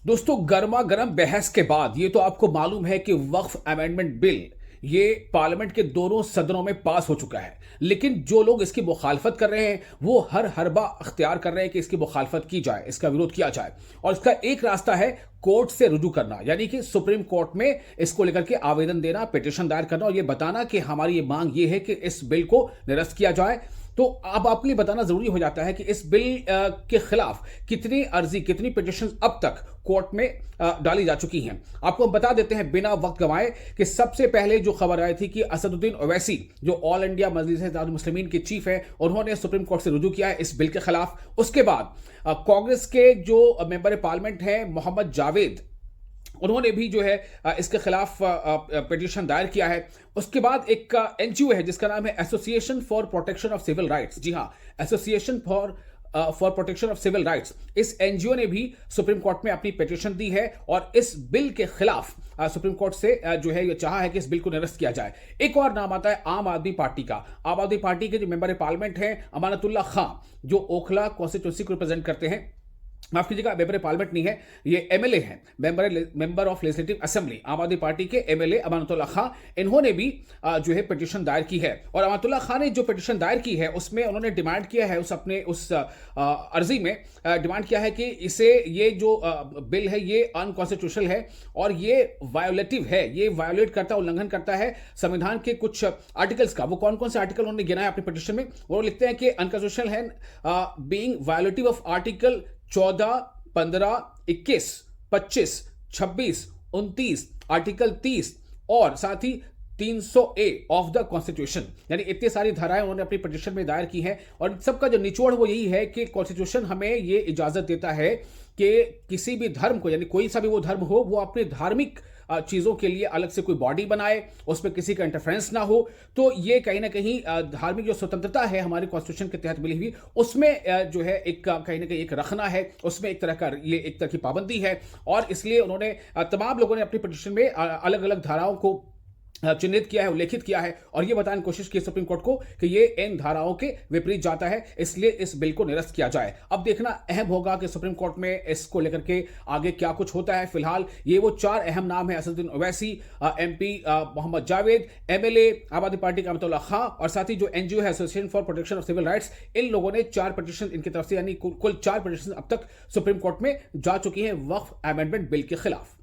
दोस्तों, गर्मा गर्म बहस के बाद ये तो आपको मालूम है कि वक्फ अमेंडमेंट बिल ये पार्लियामेंट के दोनों सदनों में पास हो चुका है। लेकिन जो लोग इसकी मुखालफत कर रहे हैं वो हर हरबा अख्तियार कर रहे हैं कि इसकी मुखालफत की जाए, इसका विरोध किया जाए। और इसका एक रास्ता है कोर्ट से रुजू करना, यानी कि सुप्रीम कोर्ट में इसको लेकर के आवेदन देना, पिटीशन दायर करना और ये बताना कि हमारी ये मांग ये है कि इस बिल को निरस्त किया जाए। तो अब आपके लिए बताना जरूरी हो जाता है कि इस बिल के खिलाफ कितनी अर्जी, कितनी पिटीशन अब तक कोर्ट में डाली जा चुकी हैं। आपको हम बता देते हैं बिना वक्त गंवाए कि सबसे पहले जो खबर आई थी कि असदुद्दीन ओवैसी, जो ऑल इंडिया मजलिस इत्तेहादुल मुस्लिमीन के चीफ हैं, उन्होंने सुप्रीम कोर्ट से रुजू किया है इस बिल के खिलाफ। उसके बाद कांग्रेस के जो मेंबर पार्लियामेंट हैं मोहम्मद जावेद, उन्होंने भी जो है इसके खिलाफ पिटीशन दायर किया है। उसके बाद एक एनजीओ है जिसका नाम है association for protection of civil rights. जी हां, association for protection of civil rights, इस एनजीओ ने भी सुप्रीम कोर्ट में अपनी पिटीशन दी है और इस बिल के खिलाफ सुप्रीम कोर्ट से जो है ये चाहा है कि इस बिल को निरस्त किया जाए। एक और नाम आता है आम आदमी पार्टी का। आम आदमी पार्टी के जो मेंबर पार्लियामेंट हैं अमानतुल्लाह खां, जो ओखला कॉन्स्टिट्यूंसी को रिप्रेजेंट करते हैं, माफ कीजिएगा मेंबर पार्लियामेंट नहीं है, ये एमएलए हैं, मेंबर ऑफ लेजिस्लेटिव असेंबली, आम आदमी पार्टी के एमएलए अमानतुल्लाह खां, इन्होंने भी जो है पिटीशन दायर की है। और अमानतुल्लाह खां ने जो पिटीशन दायर की है उसमें उन्होंने डिमांड किया है, उस अर्जी में डिमांड किया है कि इसे ये जो बिल है ये अनकॉन्स्टिट्यूशनल है और ये वायोलेटिव है, ये वायोलेट करता, उल्लंघन करता है संविधान के कुछ आर्टिकल्स का। वो कौन कौन से आर्टिकल उन्होंने गिना है अपने पिटीशन में, वो लिखते हैं कि अनकॉन्स्टिट्यूशनल है बीइंग वायोलेटिव ऑफ आर्टिकल 14, 15, 21, 25, 26, 29, आर्टिकल 30 और साथ ही 300A ऑफ द कॉन्स्टिट्यूशन। यानी इतनी सारी धाराएं उन्होंने अपनी पिटीशन में दायर की हैं और सबका जो निचोड़ वो यही है कि कॉन्स्टिट्यूशन हमें ये इजाजत देता है कि किसी भी धर्म को, यानी कोई सा भी वो धर्म हो, वो अपने धार्मिक चीजों के लिए अलग से कोई बॉडी बनाए, उसमें किसी का इंटरफेरेंस ना हो। तो ये कहीं ना कहीं धार्मिक जो स्वतंत्रता है हमारे कॉन्स्टिट्यूशन के तहत मिली हुई, उसमें जो है एक कहीं ना कहीं एक रखना है, उसमें एक तरह का ये एक तरह की पाबंदी है। और इसलिए उन्होंने तमाम लोगों ने अपनी पिटीशन में अलग अलग धाराओं को चिन्हित किया है, उल्लेखित किया है और यह बताने की कोशिश की सुप्रीम कोर्ट को कि ये इन धाराओं के विपरीत जाता है, इसलिए इस बिल को निरस्त किया जाए। अब देखना अहम होगा कि सुप्रीम कोर्ट में इसको लेकर के आगे क्या कुछ होता है। फिलहाल ये वो चार अहम नाम है, असदुद्दीन ओवैसी, एमपी मोहम्मद जावेद, एमएलए आम आदमी पार्टी का अमानतुल्लाह खां और साथ ही जो एनजीओ है association for protection of civil rights. इन लोगों ने 4 पिटीशन इनकी तरफ से, यानी कुल 4 पिटीशन अब तक सुप्रीम कोर्ट में जा चुकी है वक्फ अमेंडमेंट बिल के खिलाफ।